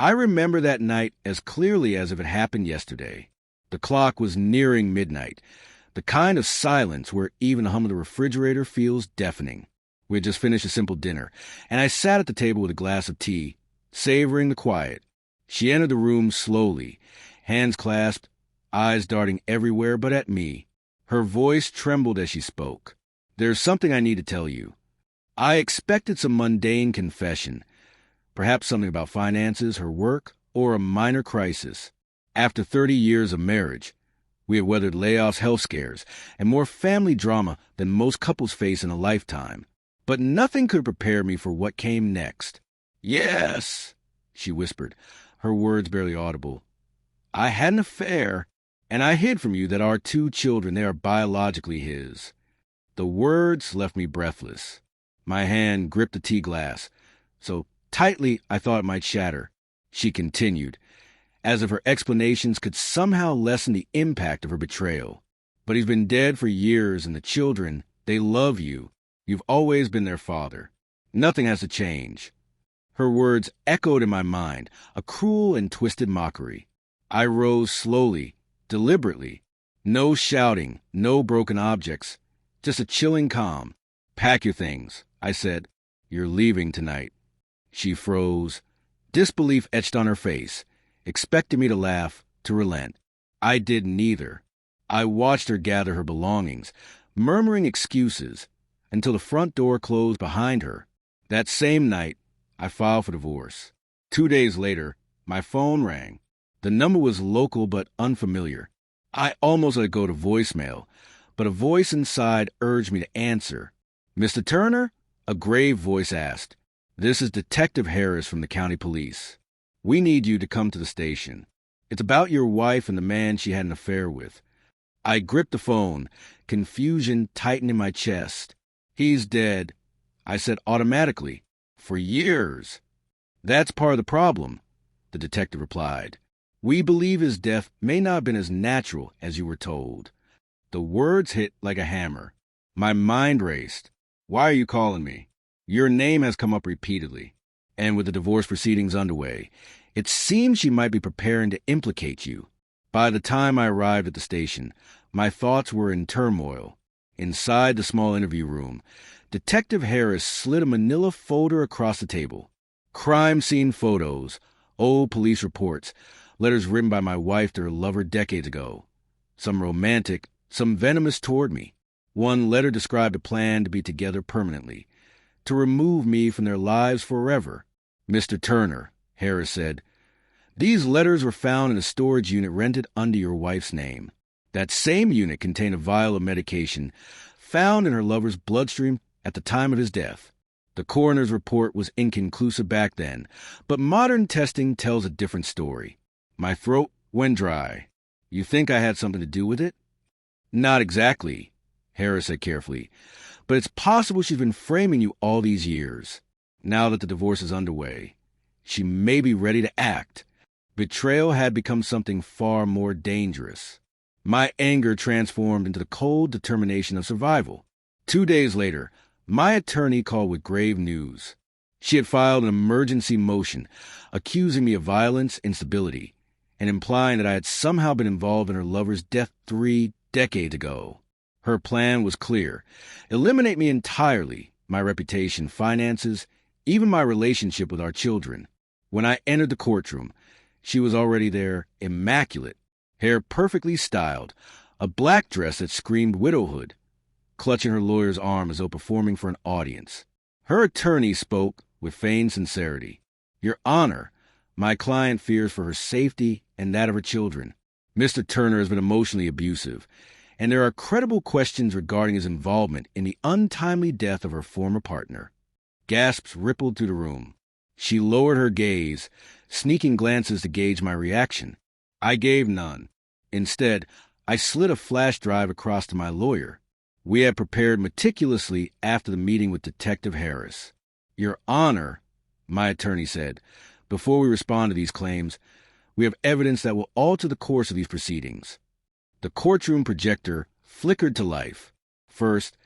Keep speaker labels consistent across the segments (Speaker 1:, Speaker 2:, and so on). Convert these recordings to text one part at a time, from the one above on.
Speaker 1: I remember that night as clearly as if it happened yesterday. The clock was nearing midnight, the kind of silence where even the hum of the refrigerator feels deafening. We had just finished a simple dinner, and I sat at the table with a glass of tea, savoring the quiet. She entered the room slowly, hands clasped, eyes darting everywhere but at me. Her voice trembled as she spoke. "There's something I need to tell you." I expected some mundane confession, perhaps something about finances, her work, or a minor crisis. After 30 years of marriage, we had weathered layoffs, health scares, and more family drama than most couples face in a lifetime. But nothing could prepare me for what came next. "Yes," she whispered, her words barely audible. "I had an affair, and I hid from you that our 2 children, they are biologically his." The words left me breathless. My hand gripped the tea glass, so tightly I thought it might shatter. She continued, as if her explanations could somehow lessen the impact of her betrayal. "But he's been dead for years, and the children, they love you. You've always been their father. Nothing has to change." Her words echoed in my mind, a cruel and twisted mockery. I rose slowly, deliberately. No shouting, no broken objects, just a chilling calm. "Pack your things," I said. "You're leaving tonight." She froze. Disbelief etched on her face, expecting me to laugh, to relent. I did neither. I watched her gather her belongings, murmuring excuses, until the front door closed behind her. That same night, I filed for divorce. 2 days later, my phone rang. The number was local but unfamiliar. I almost let it go to voicemail, but a voice inside urged me to answer. "Mr. Turner?" a grave voice asked. "This is Detective Harris from the county police. We need you to come to the station. It's about your wife and the man she had an affair with." I gripped the phone, confusion tightened in my chest. "He's dead," I said automatically. "For years." "That's part of the problem," the detective replied. "We believe his death may not have been as natural as you were told." The words hit like a hammer. My mind raced. "Why are you calling me? Your name has come up repeatedly." And with the divorce proceedings underway, it seemed she might be preparing to implicate you. By the time I arrived at the station, my thoughts were in turmoil. Inside the small interview room, Detective Harris slid a manila folder across the table. Crime scene photos, old police reports, letters written by my wife to her lover decades ago. Some romantic, some venomous toward me. One letter described a plan to be together permanently, to remove me from their lives forever. "Mr. Turner," Harris said, "these letters were found in a storage unit rented under your wife's name. That same unit contained a vial of medication found in her lover's bloodstream at the time of his death. The coroner's report was inconclusive back then, but modern testing tells a different story. My throat went dry. You think I had something to do with it?" "Not exactly," Harris said carefully, "but it's possible she's been framing you all these years. Now that the divorce is underway, she may be ready to act." Betrayal had become something far more dangerous. My anger transformed into the cold determination of survival. 2 days later, my attorney called with grave news. She had filed an emergency motion, accusing me of violence, instability, and implying that I had somehow been involved in her lover's death 3 decades ago. Her plan was clear: eliminate me entirely, my reputation, finances, even my relationship with our children. When I entered the courtroom, she was already there, immaculate, hair perfectly styled, a black dress that screamed widowhood, clutching her lawyer's arm as though performing for an audience. Her attorney spoke with feigned sincerity. "Your Honor, my client fears for her safety and that of her children. Mr. Turner has been emotionally abusive, and there are credible questions regarding his involvement in the untimely death of her former partner." Gasps rippled through the room. She lowered her gaze, sneaking glances to gauge my reaction. I gave none. Instead, I slid a flash drive across to my lawyer. We had prepared meticulously after the meeting with Detective Harris. "Your Honor," my attorney said, "before we respond to these claims, we have evidence that will alter the course of these proceedings." The courtroom projector flickered to life. First,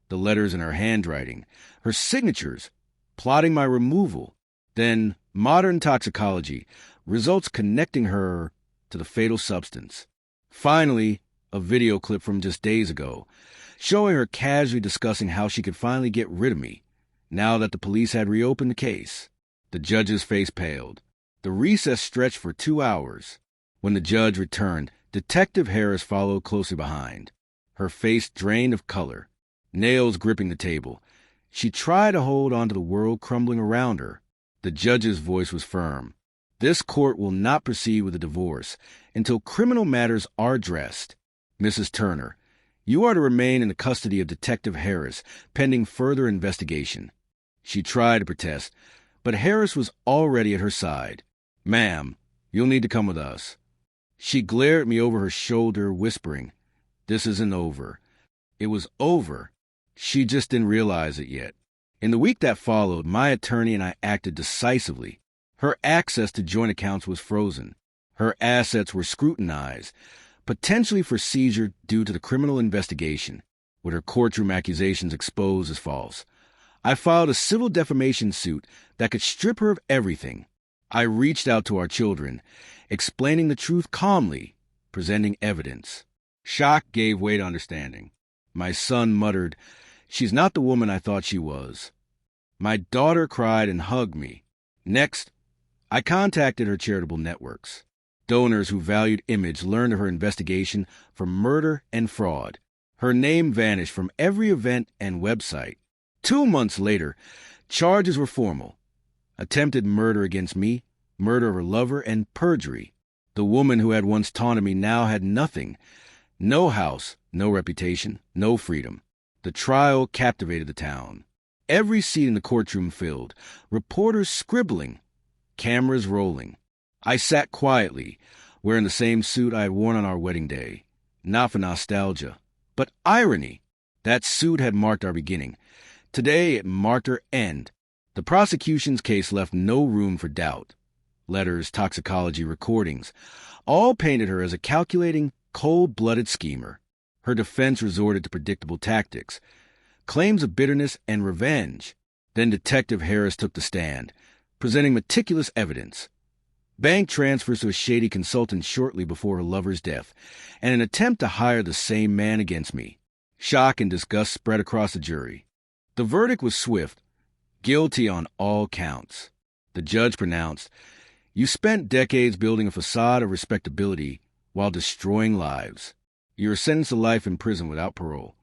Speaker 1: the letters in her handwriting, her signatures, plotting my removal. Then, modern toxicology, results connecting her to the fatal substance. Finally, a video clip from just days ago, showing her casually discussing how she could finally get rid of me, now that the police had reopened the case. The judge's face paled. The recess stretched for 2 hours. When the judge returned, Detective Harris followed closely behind, her face drained of color, nails gripping the table. She tried to hold on to the world crumbling around her. The judge's voice was firm. This court will not proceed with a divorce until criminal matters are addressed. Mrs. Turner, you are to remain in the custody of Detective Harris, pending further investigation. She tried to protest, but Harris was already at her side. Ma'am, you'll need to come with us. She glared at me over her shoulder, whispering, "This isn't over." It was over. She just didn't realize it yet. In the week that followed, my attorney and I acted decisively. Her access to joint accounts was frozen. Her assets were scrutinized, potentially for seizure due to the criminal investigation, with her courtroom accusations exposed as false. I filed a civil defamation suit that could strip her of everything. I reached out to our children, explaining the truth calmly, presenting evidence. Shock gave way to understanding. My son muttered, "She's not the woman I thought she was." My daughter cried and hugged me. Next, I contacted her charitable networks. Donors who valued image learned of her investigation for murder and fraud. Her name vanished from every event and website. 2 months later, charges were formal. Attempted murder against me, murder of her lover, and perjury. The woman who had once taunted me now had nothing. No house, no reputation, no freedom. The trial captivated the town. Every seat in the courtroom filled, reporters scribbling, cameras rolling. I sat quietly, wearing the same suit I had worn on our wedding day. Not for nostalgia, but irony. That suit had marked our beginning. Today it marked her end. The prosecution's case left no room for doubt. Letters, toxicology, recordings, all painted her as a calculating, cold-blooded schemer. Her defense resorted to predictable tactics, claims of bitterness and revenge. Then Detective Harris took the stand, presenting meticulous evidence. Bank transfers to a shady consultant shortly before her lover's death, and an attempt to hire the same man against me. Shock and disgust spread across the jury. The verdict was swift, guilty on all counts. The judge pronounced, "You spent decades building a facade of respectability while destroying lives. You are sentenced to life in prison without parole."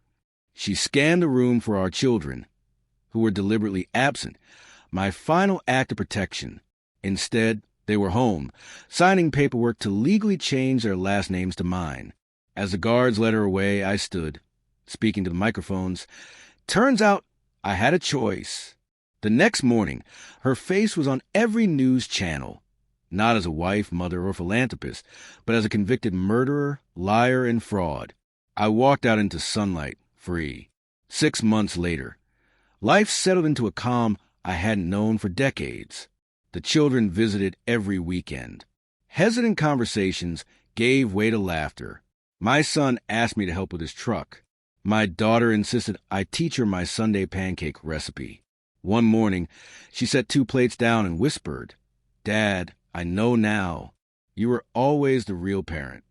Speaker 1: She scanned the room for our children, who were deliberately absent, my final act of protection. Instead, they were home, signing paperwork to legally change their last names to mine. As the guards led her away, I stood, speaking to the microphones. Turns out I had a choice. The next morning, her face was on every news channel, not as a wife, mother, or philanthropist, but as a convicted murderer, liar, and fraud. I walked out into sunlight, free. 6 months later, life settled into a calm I hadn't known for decades. The children visited every weekend. Hesitant conversations gave way to laughter. My son asked me to help with his truck. My daughter insisted I teach her my Sunday pancake recipe. One morning, she set 2 plates down and whispered, "Dad, I know now. You were always the real parent."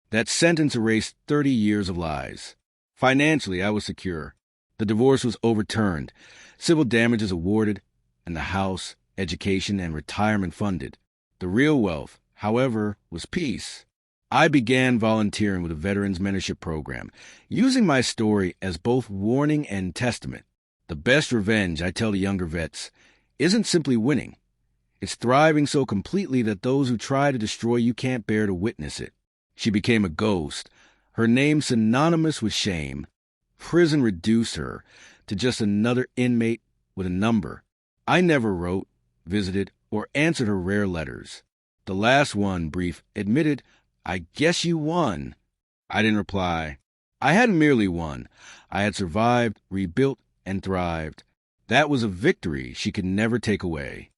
Speaker 1: That sentence erased 30 years of lies. Financially, I was secure. The divorce was overturned, civil damages awarded, and the house, education, and retirement funded. The real wealth, however, was peace. I began volunteering with a Veterans Mentorship Program, using my story as both warning and testament. The best revenge, I tell the younger vets, isn't simply winning. It's thriving so completely that those who try to destroy you can't bear to witness it. She became a ghost, her name synonymous with shame. Prison reduced her to just another inmate with a number. I never wrote, visited, or answered her rare letters. The last one, brief, admitted, "I guess you won." I didn't reply. I hadn't merely won. I had survived, rebuilt, and thrived. That was a victory she could never take away.